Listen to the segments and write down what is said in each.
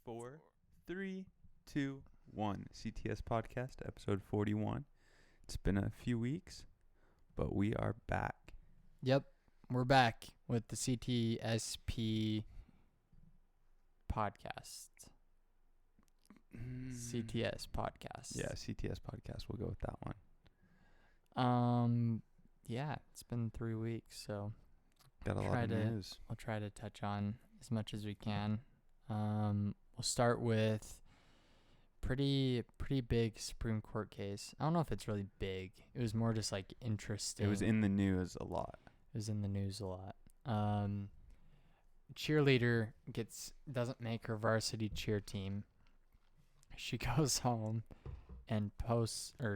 4, 3, 2, 1. CTS Podcast, episode 41. It's been a few weeks, but we are back. Yep, we're back with the CTSP podcast. CTS podcast. Yeah, CTS Podcast. We'll go with that one. Yeah, it's been 3 weeks, so Got a lot of news. We'll try to touch on as much as we can. We'll start with pretty big Supreme Court case. I don't know if it's really big. It was more just like interesting. It was in the news a lot. Cheerleader doesn't make her varsity cheer team. She goes home and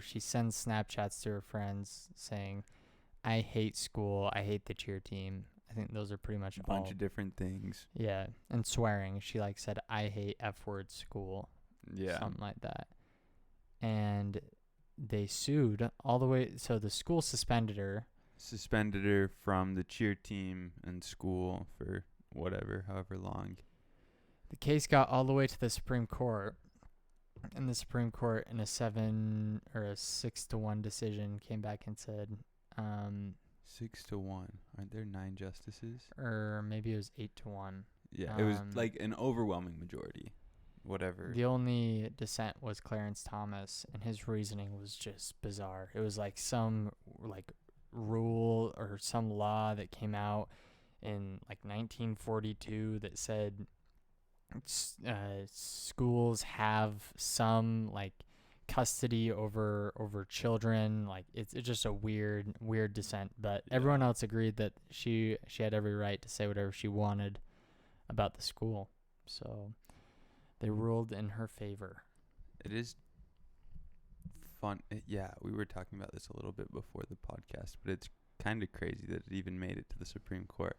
she sends Snapchats to her friends saying, "I hate school. I hate the cheer team." I think those are pretty much a bunch of different things. Yeah, and swearing. She said, "I hate F-word school." Yeah. Something like that. And they sued all the way. So the school suspended her From the cheer team and school for however long. The case got all the way to the Supreme Court. And the Supreme Court, in a 6-1 decision, came back and said, 6-1. Aren't there 9 justices? Or maybe it was 8-1. Yeah, it was like an overwhelming majority. Whatever. The only dissent was Clarence Thomas, and his reasoning was just bizarre. It was like some rule or some law that came out in 1942 that said schools have some custody over children. It's just a weird dissent, but everyone else agreed that she had every right to say whatever she wanted about the school. So they ruled in her favor. It is fun. Yeah, we were talking about this a little bit before the podcast, but it's kind of crazy that it even made it to the Supreme Court,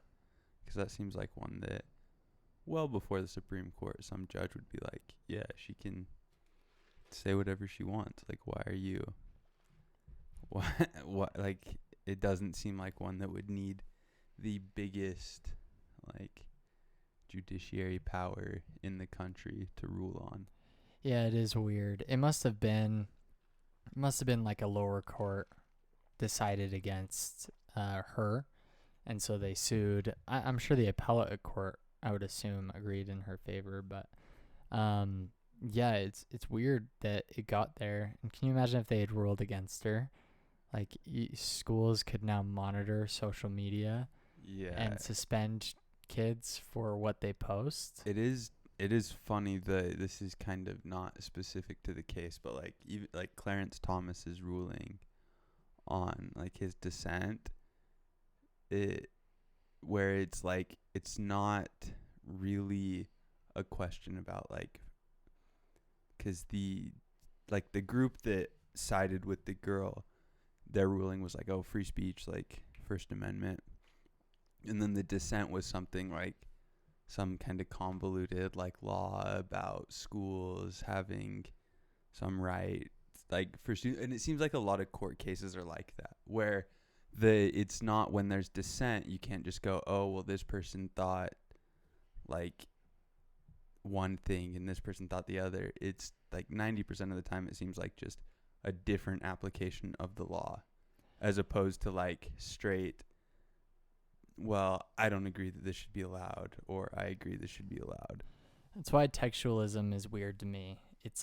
because that seems like one that well before the Supreme Court some judge would be like, yeah, she can say whatever she wants. Why are you what it doesn't seem like one that would need the biggest judiciary power in the country to rule on. Yeah, it is weird. It must have been a lower court decided against her, and so they sued. I'm sure the appellate court, I would assume, agreed in her favor, but yeah, it's weird that it got there. And can you imagine if they had ruled against her? Schools could now monitor social media, and suspend kids for what they post. It is funny that this is kind of not specific to the case, but even Clarence Thomas's ruling on his dissent, where it's it's not really a question about because the group that sided with the girl, their ruling was free speech, First Amendment. And then the dissent was something some kind of convoluted law about schools having some right for students. And it seems like a lot of court cases are like that, where it's not, when there's dissent, you can't just go, oh, well, this person thought one thing and this person thought the other. It's 90% of the time it seems just a different application of the law, as opposed to straight, well, I don't agree that this should be allowed, or I agree this should be allowed. That's why textualism is weird to me. It's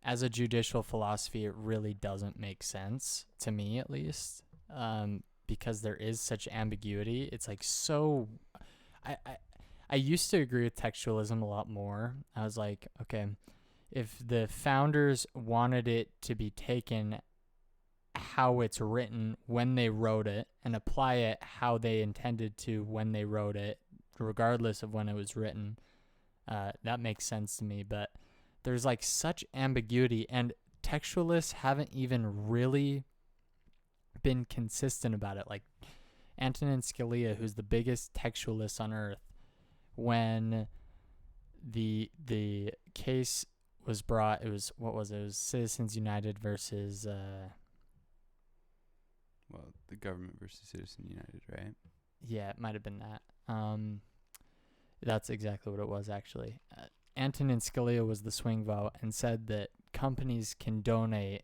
as a judicial philosophy, it really doesn't make sense, to me at least, because there is such ambiguity. It's so... I used to agree with textualism a lot more. I was like, okay, if the founders wanted it to be taken how it's written when they wrote it, and apply it how they intended to when they wrote it, regardless of when it was written, that makes sense to me. But there's such ambiguity, and textualists haven't even really been consistent about it. Antonin Scalia, who's the biggest textualist on earth, when the case was brought, it was Citizens United versus the government versus Citizens United, right? Yeah, it might have been that. That's exactly what it was, actually. Antonin Scalia was the swing vote and said that companies can donate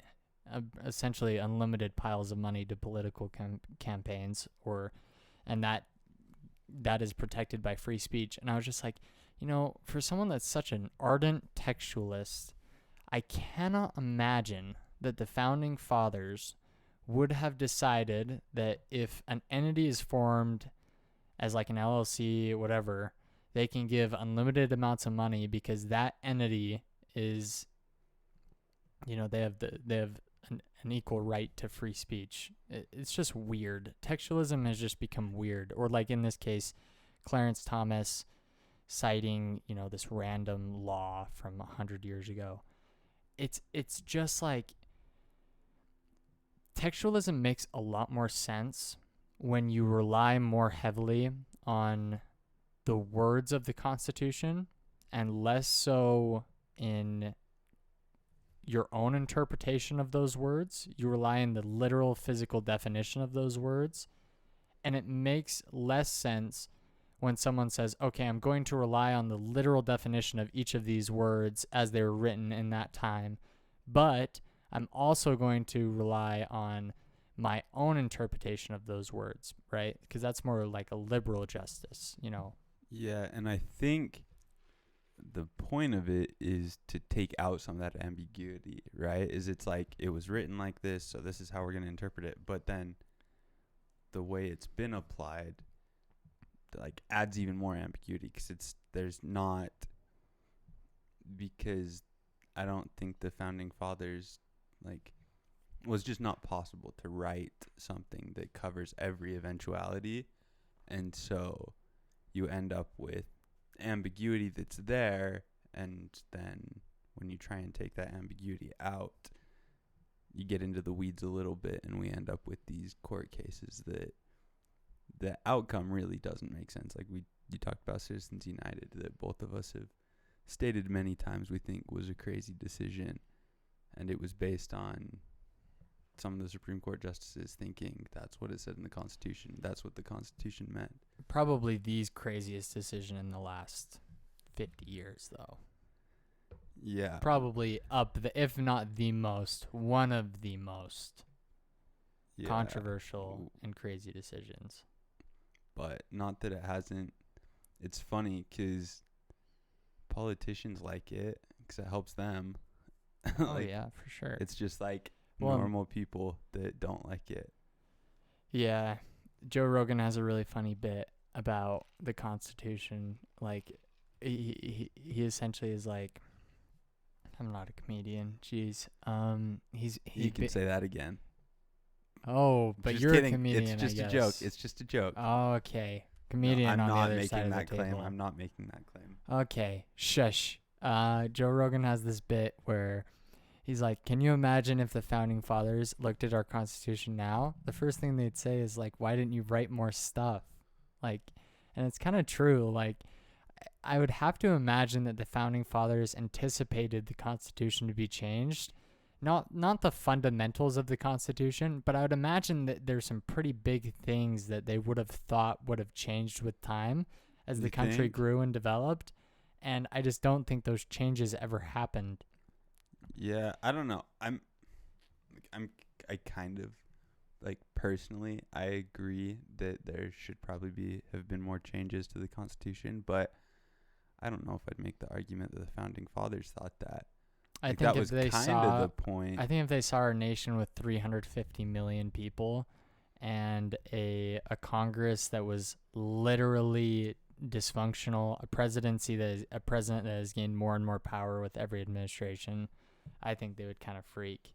essentially unlimited piles of money to political campaigns, and that is protected by free speech. And I was just like, for someone that's such an ardent textualist, I cannot imagine that the founding fathers would have decided that if an entity is formed as like an LLC, whatever, they can give unlimited amounts of money because that entity is, they have an equal right to free speech. It's just weird. Textualism has just become weird. Or like in this case, Clarence Thomas citing, this random law from 100 years ago. It's just like textualism makes a lot more sense when you rely more heavily on the words of the Constitution and less so in your own interpretation of those words. You rely on the literal physical definition of those words. And it makes less sense when someone says, okay, I'm going to rely on the literal definition of each of these words as they were written in that time, but I'm also going to rely on my own interpretation of those words, right? Because that's more like a liberal justice, Yeah, and I think the point of it is to take out some of that ambiguity, right? It's like it was written like this, so this is how we're going to interpret it. But then the way it's been applied, like, adds even more ambiguity because I don't think the founding fathers, like, was just not possible to write something that covers every eventuality. And so you end up with ambiguity that's there, and then when you try and take that ambiguity out, you get into the weeds a little bit, and we end up with these court cases that the outcome really doesn't make sense. Like you talked about Citizens United, that both of us have stated many times we think was a crazy decision, and it was based on some of the Supreme Court justices thinking that's what it said in the Constitution. That's what the Constitution meant. Probably the craziest decision in the last 50 years, though. Yeah. Probably if not the most, one of the most controversial and crazy decisions. But not that it hasn't. It's funny because politicians like it because it helps them. Oh, yeah, for sure. It's just like normal people that don't like it. Yeah. Joe Rogan has a really funny bit about the Constitution. Like, he essentially is like, I'm not a comedian. Jeez. You can say that again. Oh, but just you're kidding. a comedian. It's just I a guess. joke. It's just a joke. Oh, okay. Comedian no, on the other making side of that the claim. table. I'm not making that claim. Okay, shush. Joe Rogan has this bit where he's like, can you imagine if the founding fathers looked at our Constitution now? The first thing they'd say is like, why didn't you write more stuff? Like, and it's kind of true. Like, I would have to imagine that the founding fathers anticipated the Constitution to be changed. Not the fundamentals of the Constitution, but I would imagine that there's some pretty big things that they would have thought would have changed with time as the country grew and developed. And I just don't think those changes ever happened. Yeah, I don't know. I kind of, like, personally, I agree that there should probably have been more changes to the Constitution, but I don't know if I'd make the argument that the founding fathers thought that. I think that if was they kind saw of the point. I think if they saw our nation with 350 million people and a Congress that was literally dysfunctional, a president that has gained more and more power with every administration, I think they would kind of freak.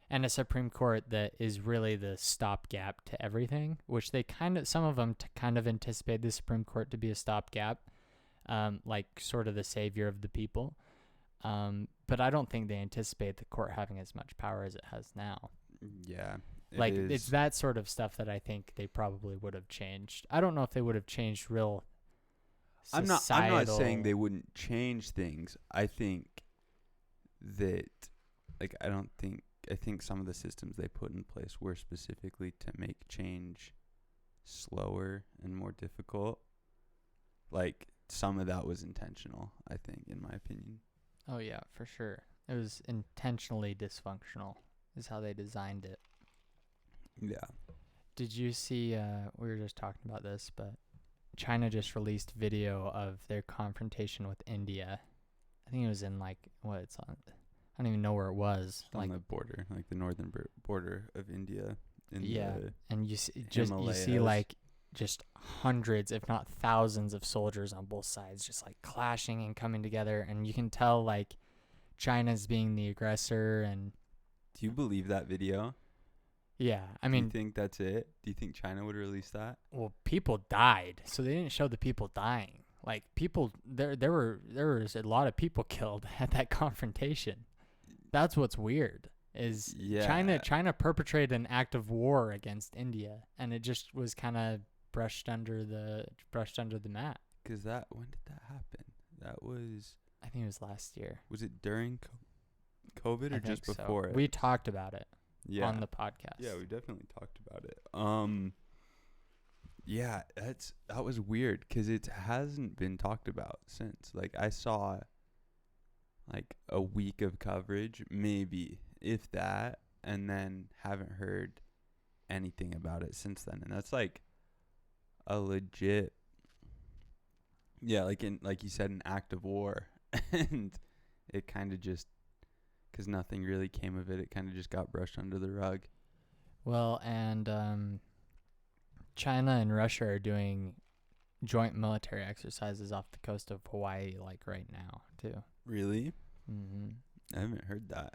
And a Supreme Court that is really the stopgap to everything, which some of them kind of anticipate the Supreme Court to be a stopgap, like sort of the savior of the people. But I don't think they anticipate the court having as much power as it has now. Yeah. It's that sort of stuff that I think they probably would have changed. I don't know if they would have changed real societal... I'm not saying they wouldn't change things. I think that, like, I think some of the systems they put in place were specifically to make change slower and more difficult. Like, some of that was intentional, I think, in my opinion. Oh yeah, for sure. It was intentionally dysfunctional is how they designed it. Yeah. Did you see we were just talking about this, but China just released video of their confrontation with India. I think it was in like it's on, I don't even know where it was. On the border, like the northern border of India. Yeah, and you see Himalayas. like just hundreds, if not thousands, of soldiers on both sides, just like clashing and coming together, and you can tell like China's being the aggressor. And do you believe that video? Yeah, I mean, do you think that's it? Do you think China would release that? Well, people died, so they didn't show the people dying. Like people, there was a lot of people killed at that confrontation. That's what's weird. Is China perpetrated an act of war against India, and it just was kind of brushed under the mat. Because when did that happen? That was, I think it was last year. Was it during COVID or just before it? We talked about it on the podcast. Yeah, we definitely talked about it. Yeah, that was weird because it hasn't been talked about since. Like I saw like a week of coverage, maybe, if that, and then haven't heard anything about it since then. And that's like a legit, like you said, an act of war. And it kind of just, because nothing really came of it, it kind of just got brushed under the rug. Well, and China and Russia are doing joint military exercises off the coast of Hawaii, like right now, too. Really? Mm-hmm. I haven't heard that.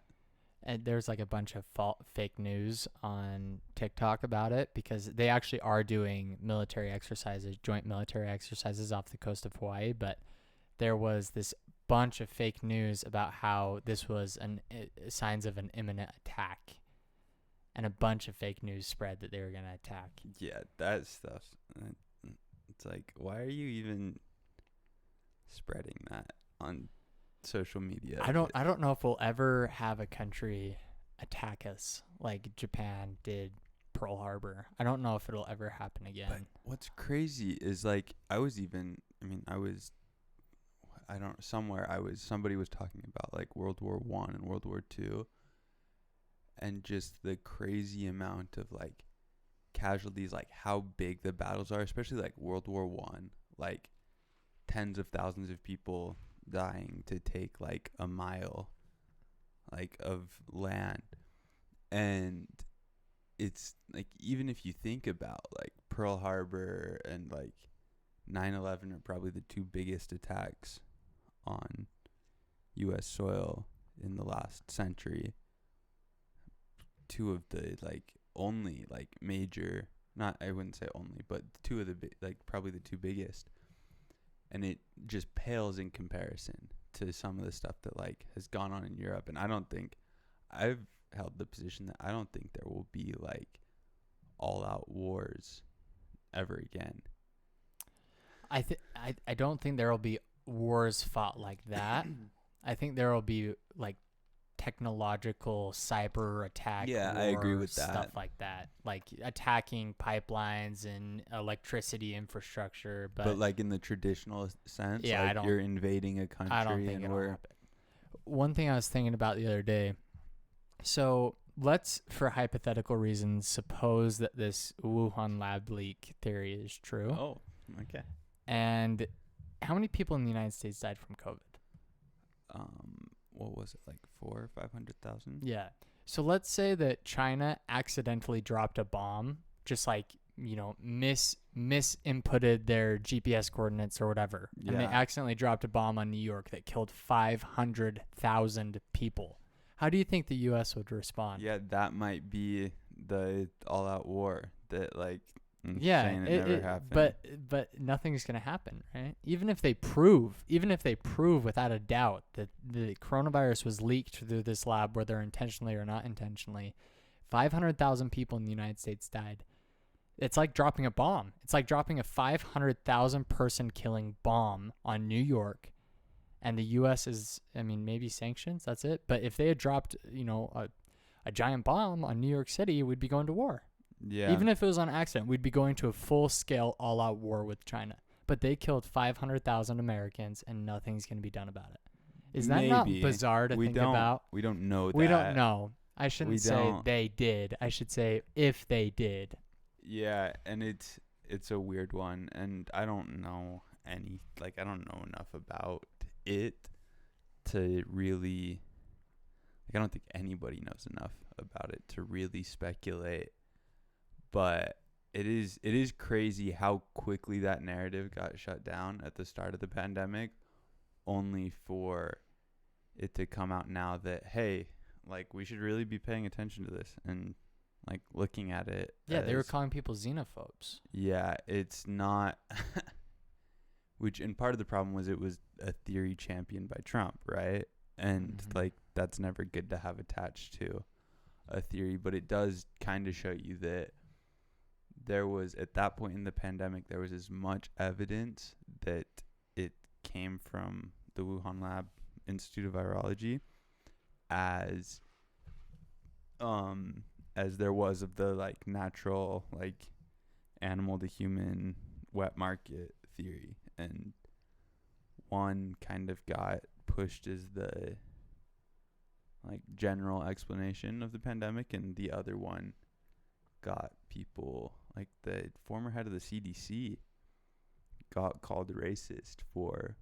And there's like a bunch of fake news on TikTok about it, because they actually are doing military exercises, joint military exercises off the coast of Hawaii. But there was this bunch of fake news about how this was signs of an imminent attack. And a bunch of fake news spread that they were going to attack. Yeah, that stuff. It's like, why are you even spreading that on social media? I don't know if we'll ever have a country attack us like Japan did Pearl Harbor. I don't know if it'll ever happen again. But what's crazy is like somebody was talking about like World War I and World War II. And just the crazy amount of like casualties, like how big the battles are, especially like World War I, like tens of thousands of people dying to take like a mile like of land. And it's like, even if you think about like Pearl Harbor and like 9/11 are probably the two biggest attacks on US soil in the last century. Two of the like only like major, not, I wouldn't say only, but two of the probably the two biggest. And it just pales in comparison to some of the stuff that like has gone on in Europe. And I've held the position that I don't think there will be like all out wars ever again. I don't think there will be wars fought like that. I think there will be like technological cyber attack. Yeah, I agree with that. Stuff like that, like attacking pipelines and electricity infrastructure. But like in the traditional sense, yeah, like you're invading a country. I don't think it'll happen. One thing I was thinking about the other day. So let's, for hypothetical reasons, suppose that this Wuhan lab leak theory is true. Oh, okay. And how many people in the United States died from COVID? What was it, like 400,000 or 500,000? Yeah. So let's say that China accidentally dropped a bomb, just like, misinputted their GPS coordinates or whatever. Yeah. And they accidentally dropped a bomb on New York that killed 500,000 people. How do you think the U.S. would respond? Yeah, that might be the all-out war that, like, yeah, it never happened. But nothing's gonna happen, right? Even if they prove without a doubt that the coronavirus was leaked through this lab, whether intentionally or not intentionally, 500,000 people in the United States died. It's like dropping a bomb. It's like dropping a 500,000 person killing bomb on New York, and the U.S. is, maybe sanctions. That's it. But if they had dropped, a giant bomb on New York City, we'd be going to war. Yeah. Even if it was on accident, we'd be going to a full-scale, all-out war with China. but they killed 500,000 Americans and nothing's going to be done about it. Is that not Maybe. bizarre to think about? We don't know that. We don't know. I shouldn't We say don't. they did. I should say if they did. Yeah, and it's a weird one, and I don't know I don't know enough about it to really, I don't think anybody knows enough about it to really speculate. But it is crazy how quickly that narrative got shut down at the start of the pandemic, only for it to come out now that, hey, like, we should really be paying attention to this and like looking at it. Yeah, they were calling people xenophobes. Yeah, it's not. Which, and part of the problem was it was a theory championed by Trump, right? And like, that's never good to have attached to a theory, but it does kind of show you that there was, at that point in the pandemic, there was as much evidence that it came from the Wuhan Lab Institute of Virology as there was of the like natural, like, animal to human wet market theory. And one kind of got pushed as the like general explanation of the pandemic, and the other one got people, like the former head of the CDC got called racist for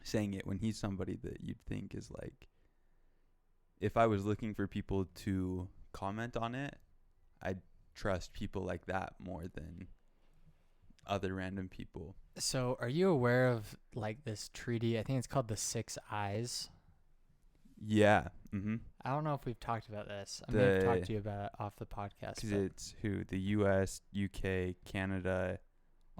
saying it, when he's somebody that you'd think is like, if I was looking for people to comment on it, I'd trust people like that more than other random people. So are you aware of like this treaty? I think it's called the Six Eyes. Yeah. I don't know if we've talked about this. I may have talked to you about it off the podcast. Because it's the US, UK, Canada,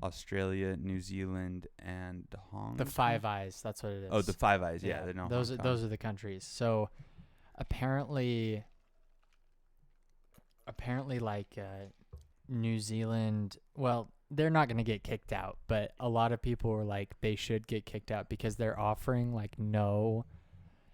Australia, New Zealand, and Hong Kong. The Five Eyes, that's what it is. Oh, the Five Eyes. Yeah, those are the countries. So apparently like New Zealand, well, they're not going to get kicked out, but a lot of people were like they should get kicked out because they're offering like no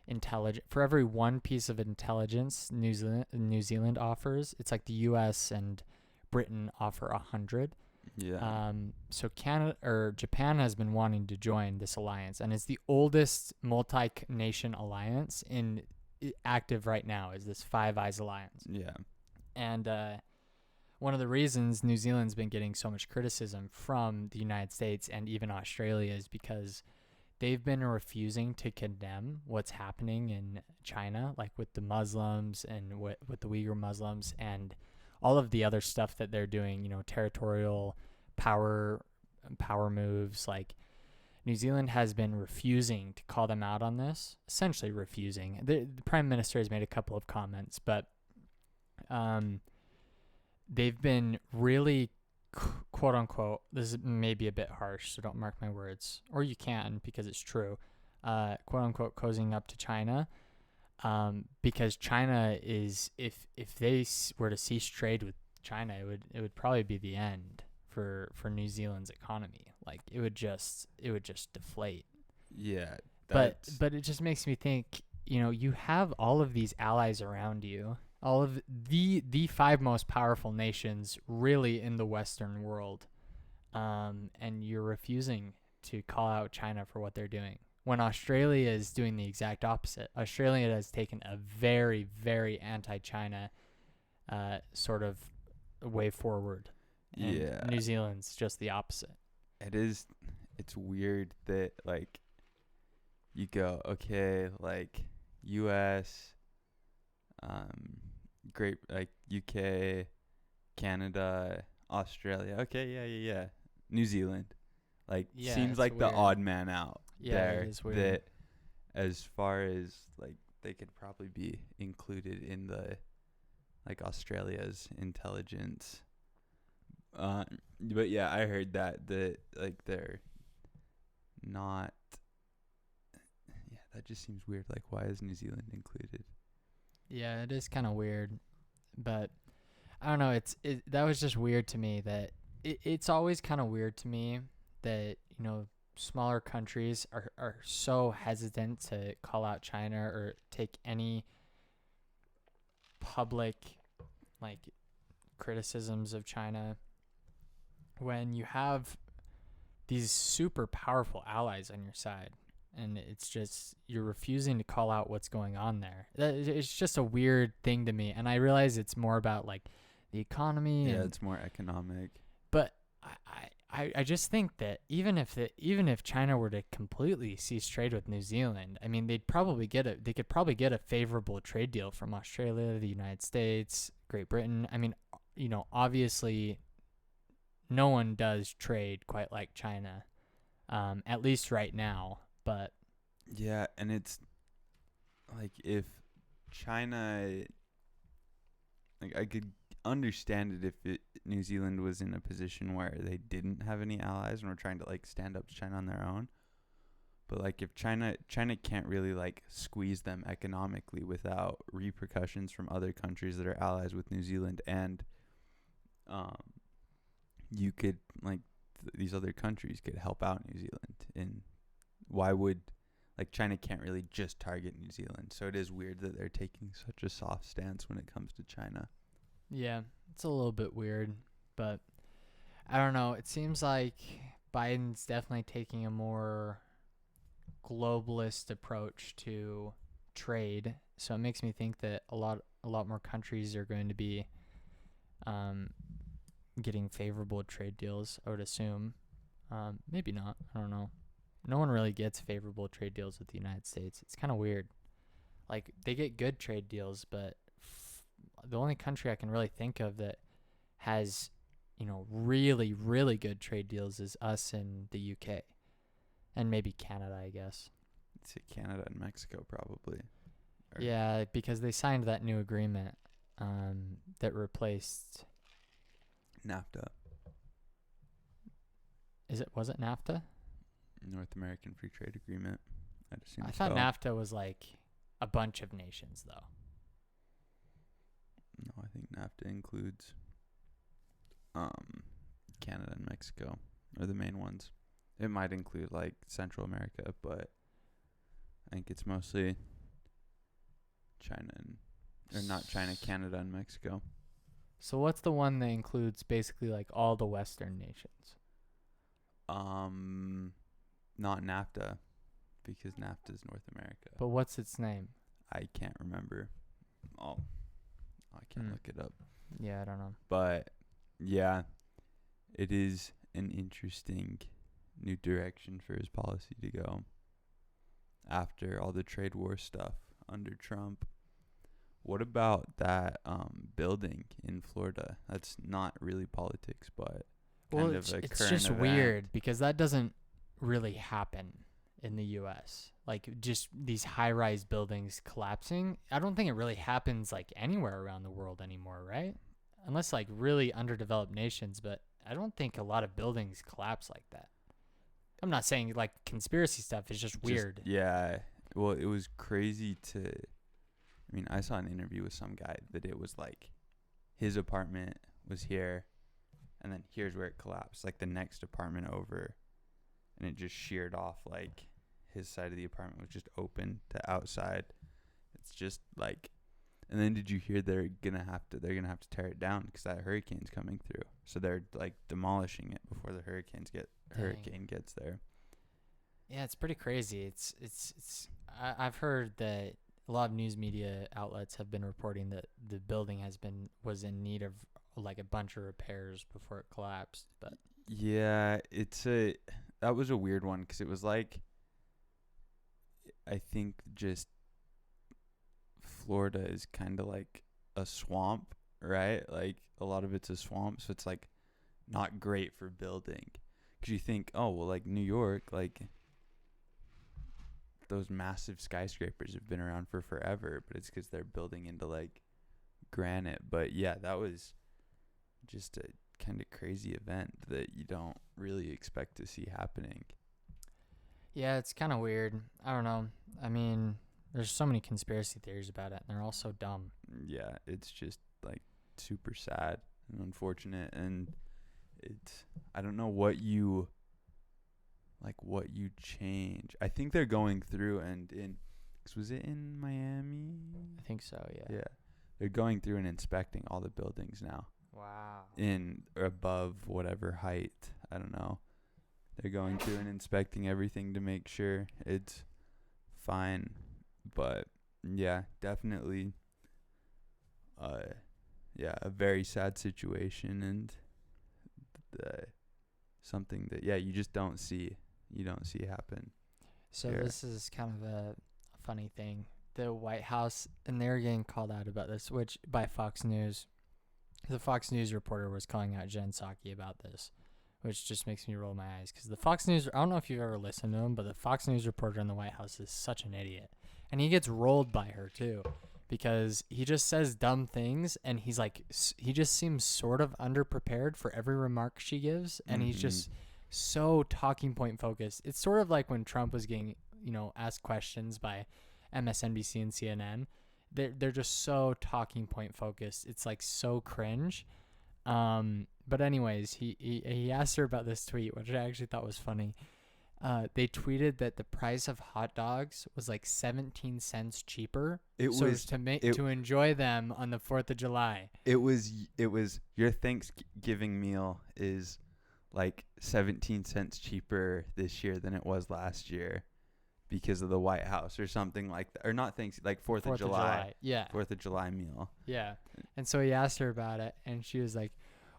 intelligence for every one piece of intelligence New Zealand offers. It's like the US and Britain offer 100. Yeah. So Canada or Japan has been wanting to join this alliance, and it's the oldest multi-nation alliance in active right now. Is this Five Eyes alliance? Yeah. And one of the reasons New Zealand's been getting so much criticism from the United States and even Australia is because they've been refusing to condemn what's happening in China, like with the Muslims and with the Uyghur Muslims and all of the other stuff that they're doing, territorial power moves. Like, New Zealand has been refusing to call them out on this, essentially refusing. The Prime Minister has made a couple of comments, but they've been really, quote unquote, this is maybe a bit harsh, so don't mark my words, or you can because it's true, quote unquote, cozying up to China, because China is, if they were to cease trade with China, it would probably be the end for New Zealand's economy. Like, it would just deflate. Yeah. But it just makes me think, you have all of these allies around you, all of the five most powerful nations really in the Western world, and you're refusing to call out China for what they're doing, when Australia is doing the exact opposite. Australia has taken a very, very anti-China sort of way forward. And yeah. New Zealand's just the opposite. It's weird that, like, you go, okay, like, US, great, like, UK, Canada, Australia. Okay, yeah. New Zealand, like, seems like weird. The odd man out there. It is weird. That, as far as, like, they could probably be included in the, like, Australia's intelligence. But yeah, I heard that like, they're not. Yeah, that just seems weird. Like, why is New Zealand included? Yeah, it is kind of weird, but I don't know. That was just weird to me. That it's always kind of weird to me that smaller countries are so hesitant to call out China or take any public, like, criticisms of China, when you have these super powerful allies on your side, and it's just you're refusing to call out what's going on there. It's just a weird thing to me, and I realize it's more about like the economy. Yeah, and it's more economic. But I just think that even if China were to completely cease trade with New Zealand, I mean they could probably get a favorable trade deal from Australia, the United States, Great Britain. I mean, obviously no one does trade quite like China, at least right now. But Yeah, and it's like if China, like I could understand it if New Zealand was in a position where they didn't have any allies and were trying to like stand up to China on their own. But like if China can't really like squeeze them economically without repercussions from other countries that are allies with New Zealand, and you could like these other countries could help out New Zealand. And why would like China can't really just target New Zealand, so it is weird that they're taking such a soft stance when it comes to China. yeah, it's a little bit weird, but I don't know. It seems like Biden's definitely taking a more globalist approach to trade, so it makes me think that a lot more countries are going to be getting favorable trade deals, I would assume. Maybe not. I don't know. No one really gets favorable trade deals with the United States. It's kind of weird. Like they get good trade deals, but the only country I can really think of that has, really, really good trade deals is us and the UK, and maybe Canada, I guess. It's Canada and Mexico probably. Or Yeah, because they signed that new agreement that replaced. NAFTA, Was it NAFTA? North American Free Trade Agreement. I'd assume I thought so. NAFTA was like a bunch of nations, though. No, I think NAFTA includes Canada and Mexico are the main ones. It might include like Central America, but I think it's mostly Canada and Mexico. So what's the one that includes basically like all the Western nations? Not NAFTA, because NAFTA is North America. But what's its name? I can't remember. I can't look it up. Yeah, I don't know. But yeah, it is an interesting new direction for his policy to go after all the trade war stuff under Trump. What about that building in Florida? That's not really politics, but kind of a it's current just event. weird because that doesn't really happen in the U.S. Like just these high-rise buildings collapsing. I don't think it really happens like anywhere around the world anymore, right? Unless like really underdeveloped nations, but I don't think a lot of buildings collapse like that. I'm not saying like conspiracy stuff is just weird. Yeah. Well, it was crazy I saw an interview with some guy that it was like his apartment was here and then here's where it collapsed, like the next apartment over, and it just sheared off. Like his side of the apartment was just open to outside. It's just like, and then did you hear they're gonna have to tear it down because that hurricane's coming through, so they're like demolishing it before the hurricane gets there. Yeah, it's pretty crazy. I've heard that a lot of news media outlets have been reporting that the building was in need of like a bunch of repairs before it collapsed. But yeah, that was a weird one because it was like, I think just Florida is kind of like a swamp, right? Like a lot of it's a swamp, so it's like not great for building. Because you think, oh well, like New York, like those massive skyscrapers have been around for forever, but it's because they're building into like granite. But yeah, that was just a kind of crazy event that you don't really expect to see happening. yeah, it's kind of weird. I don't know. I mean, there's so many conspiracy theories about it, and they're all so dumb. Yeah, it's just like super sad and unfortunate, and I don't know what you change. I think they're going through was it in Miami? I think so, yeah. Yeah. They're going through and inspecting all the buildings now. Wow. In or above whatever height, I don't know. They're going through and inspecting everything to make sure it's fine. But yeah, definitely a very sad situation, and something that you just don't see happen. So here. this is kind of a funny thing. The White House, and they're getting called out about this, which by Fox News. The Fox News reporter was calling out Jen Psaki about this, which just makes me roll my eyes. Because the Fox News, I don't know if you've ever listened to him, but the Fox News reporter in the White House is such an idiot. And he gets rolled by her, too, because he just says dumb things, and he's like, he just seems sort of underprepared for every remark she gives, and he's just so talking point focused. It's sort of like when Trump was getting, asked questions by MSNBC and CNN. They're just so talking point focused. It's like so cringe. But anyways, he asked her about this tweet, which I actually thought was funny. They tweeted that the price of hot dogs was like 17 cents cheaper. To enjoy them on the 4th of July. It was your Thanksgiving meal is like 17 cents cheaper this year than it was last year because of the White House or something like that. Or not like 4th of July. Yeah. 4th of July meal. Yeah. And so he asked her about it, and she was like,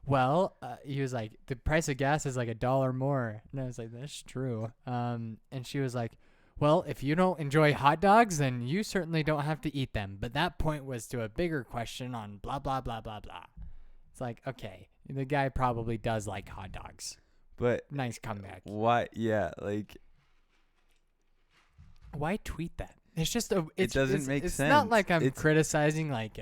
well, he was like, the price of gas is like $1 more. And I was like, that's true. And she was like, well, if you don't enjoy hot dogs, then you certainly don't have to eat them. But that point was to a bigger question on blah, blah, blah, blah, blah. It's like, okay, the guy probably does like hot dogs. But nice comeback. Why? Yeah, like, why tweet that? It doesn't make sense. It's not like I'm criticizing like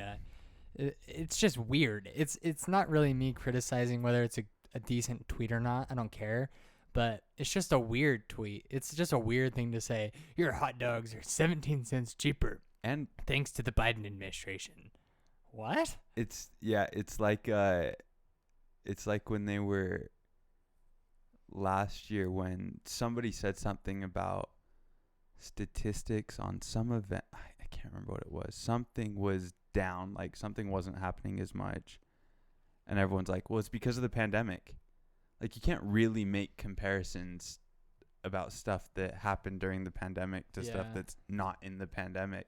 it's just weird. It's not really me criticizing whether it's a decent tweet or not. I don't care. But it's just a weird tweet. It's just a weird thing to say. Your hot dogs are 17 cents cheaper, and thanks to the Biden administration. What? It's like when they were last year when somebody said something about statistics on some event. I can't remember what it was. Something was down, like something wasn't happening as much, and everyone's like, well, it's because of the pandemic. Like, you can't really make comparisons about stuff that happened during the pandemic to stuff that's not in the pandemic.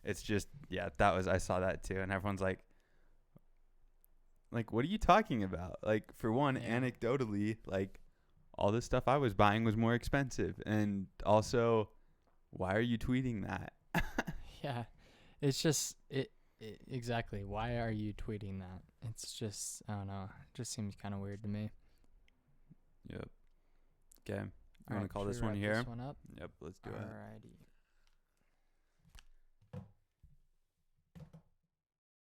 It's just, I saw that too. And everyone's like, what are you talking about? Like, for one, anecdotally, like, all the stuff I was buying was more expensive. And also, why are you tweeting that? Yeah. It's just, exactly. Why are you tweeting that? It's just, I don't know. It just seems kind of weird to me. Yep. Okay. I'm going to call this one here. This one up? Yep, let's do it. Alrighty.